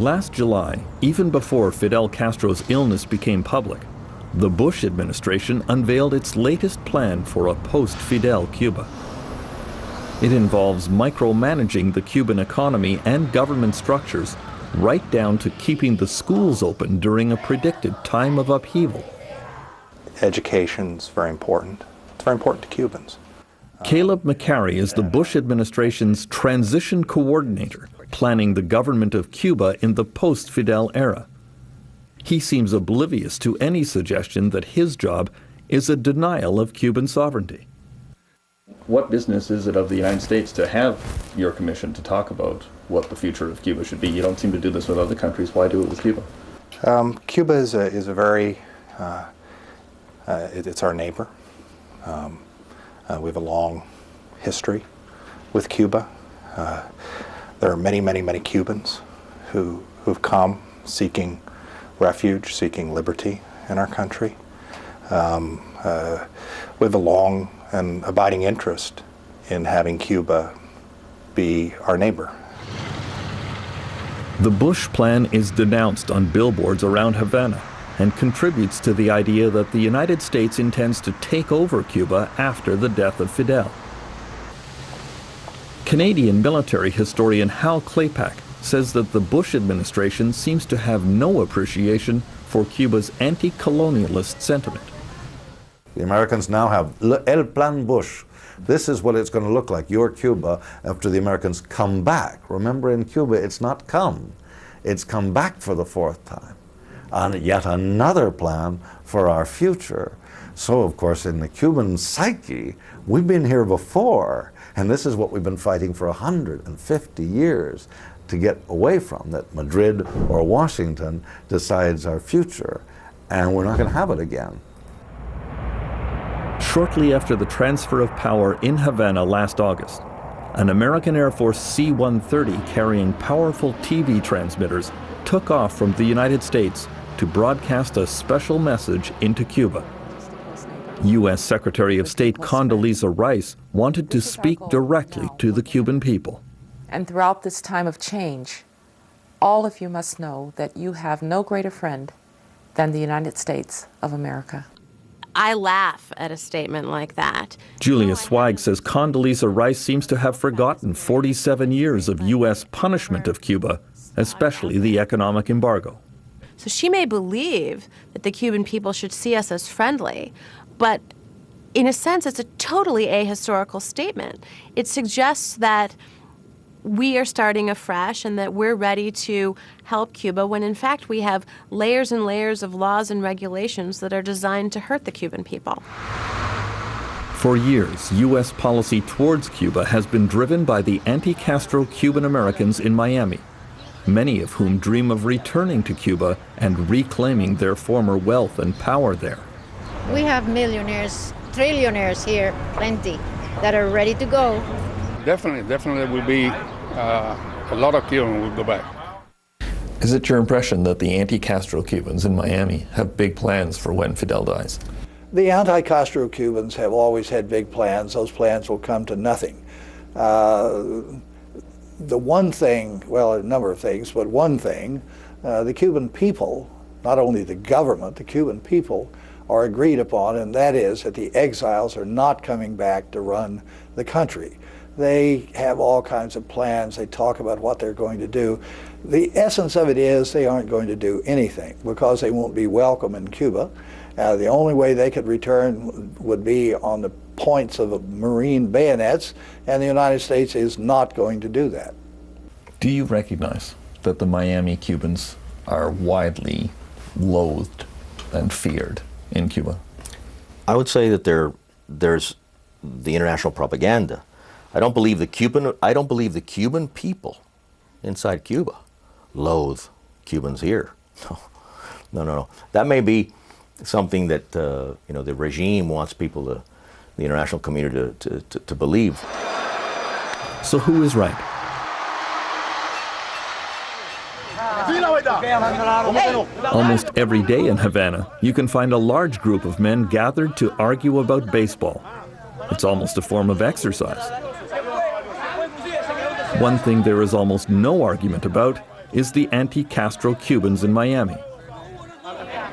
Last July, even before Fidel Castro's illness became public, the Bush administration unveiled its latest plan for a post-Fidel Cuba. It involves micromanaging the Cuban economy and government structures right down to keeping the schools open during a predicted time of upheaval. Education's very important. It's very important to Cubans. Caleb McCary is the Bush administration's transition coordinator, planning the government of Cuba in the post-Fidel era. He seems oblivious to any suggestion that his job is a denial of Cuban sovereignty. What business is it of the United States to have your commission to talk about what the future of Cuba should be? You don't seem to do this with other countries. Why do it with Cuba? Cuba is a very, it's our neighbor. We have a long history with Cuba. There are many, many, many Cubans who've come seeking refuge, seeking liberty in our country. We have a long and abiding interest in having Cuba be our neighbor. The Bush plan is denounced on billboards around Havana and contributes to the idea that the United States intends to take over Cuba after the death of Fidel. Canadian military historian Hal Claypack says that the Bush administration seems to have no appreciation for Cuba's anti-colonialist sentiment. The Americans now have El Plan Bush. This is what it's going to look like, your Cuba, after the Americans come back. Remember, in Cuba, it's not come. It's come back for the fourth time. And yet another plan for our future. So, of course, in the Cuban psyche, we've been here before, and this is what we've been fighting for 150 years to get away from, that Madrid or Washington decides our future, and we're not going to have it again. Shortly after the transfer of power in Havana last August, an American Air Force C-130 carrying powerful TV transmitters took off from the United States to broadcast a special message into Cuba. U.S. Secretary of State Condoleezza Rice wanted to speak directly to the Cuban people. And throughout this time of change, all of you must know that you have no greater friend than the United States of America. I laugh at a statement like that. Julia Swag says Condoleezza Rice seems to have forgotten 47 years of U.S. punishment of Cuba, especially the economic embargo. So she may believe that the Cuban people should see us as friendly, but in a sense, it's a totally ahistorical statement. It suggests that we are starting afresh and that we're ready to help Cuba when in fact we have layers and layers of laws and regulations that are designed to hurt the Cuban people. For years, U.S. policy towards Cuba has been driven by the anti-Castro Cuban Americans in Miami, many of whom dream of returning to Cuba and reclaiming their former wealth and power there. We have millionaires, trillionaires here, plenty, that are ready to go. Definitely will be a lot of Cubans will go back. Is it your impression that the anti-Castro Cubans in Miami have big plans for when Fidel dies? The anti-Castro Cubans have always had big plans. Those plans will come to nothing. The one thing, well, a number of things, but one thing, the Cuban people, not only the government, the Cuban people are agreed upon, and that is that the exiles are not coming back to run the country. They have all kinds of plans. They talk about what they're going to do. The essence of it is they aren't going to do anything because they won't be welcome in Cuba. The only way they could return would be on the points of Marine bayonets, and the United States is not going to do that. Do you recognize that the Miami Cubans are widely loathed and feared in Cuba? I would say that there's the international propaganda. I don't believe the Cuban people inside Cuba loathe Cubans here. No. That may be something that the regime wants people the international community to believe. So who is right? Almost every day in Havana, you can find a large group of men gathered to argue about baseball. It's almost a form of exercise. One thing there is almost no argument about is the anti-Castro Cubans in Miami.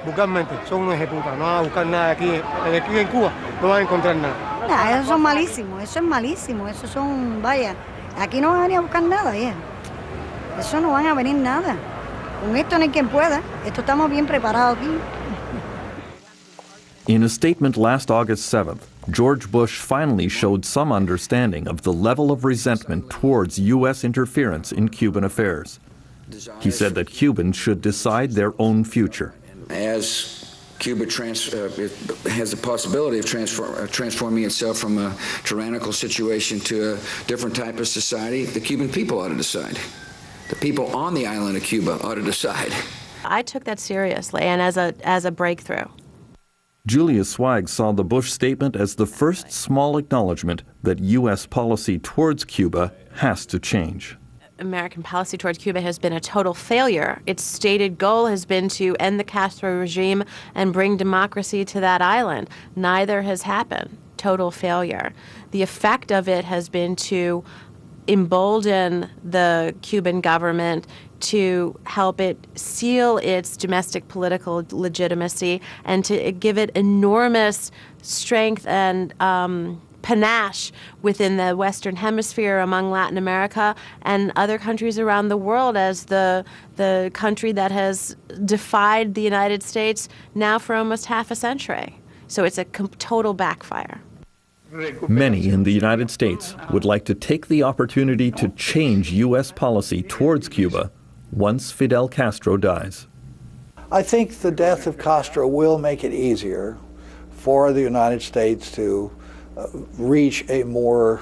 Vulgarmente, son unos ejecutas, no van a buscar nada aquí en Cuba, no van a encontrar nada. Esos son malísimos, eso es malísimo, esos son, vaya, aquí no van a venir a buscar nada, eso no van a venir nada. Con esto no hay quien pueda, esto estamos bien preparados aquí. In a statement last August 7th, George Bush finally showed some understanding of the level of resentment towards U.S. interference in Cuban affairs. He said that Cubans should decide their own future. As Cuba has the possibility of transforming itself from a tyrannical situation to a different type of society, the Cuban people ought to decide. The people on the island of Cuba ought to decide. I took that seriously and as a breakthrough. Julia Swag saw the Bush statement as the first small acknowledgement that U.S. policy towards Cuba has to change. American policy towards Cuba has been a total failure. Its stated goal has been to end the Castro regime and bring democracy to that island. Neither has happened. Total failure. The effect of it has been to embolden the Cuban government to help it seal its domestic political legitimacy and to give it enormous strength and panache within the Western Hemisphere, among Latin America and other countries around the world as the country that has defied the United States now for almost half a century. So it's a total backfire. Many in the United States would like to take the opportunity to change U.S. policy towards Cuba once Fidel Castro dies. I think the death of Castro will make it easier for the United States to reach a more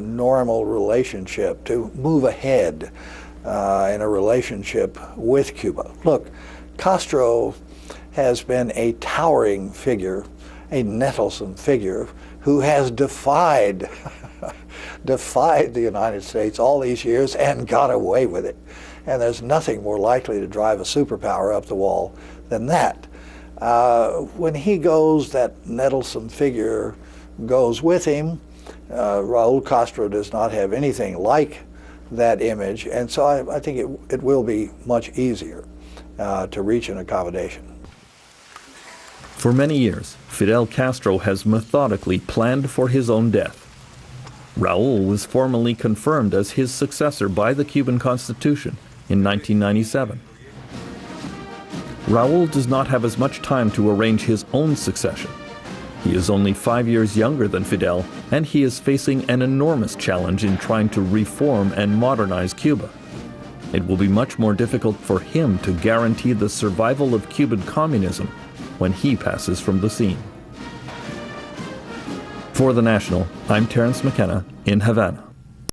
normal relationship, to move ahead in a relationship with Cuba. Look, Castro has been a towering figure, a nettlesome figure, who has defied the United States all these years and got away with it. And there's nothing more likely to drive a superpower up the wall than that. When he goes, that nettlesome figure goes with him. Raul Castro does not have anything like that image, and so I think it will be much easier to reach an accommodation. For many years, Fidel Castro has methodically planned for his own death. Raul was formally confirmed as his successor by the Cuban Constitution in 1997. Raul does not have as much time to arrange his own succession. He is only 5 years younger than Fidel, and he is facing an enormous challenge in trying to reform and modernize Cuba. It will be much more difficult for him to guarantee the survival of Cuban communism when he passes from the scene. For The National, I'm Terence McKenna in Havana.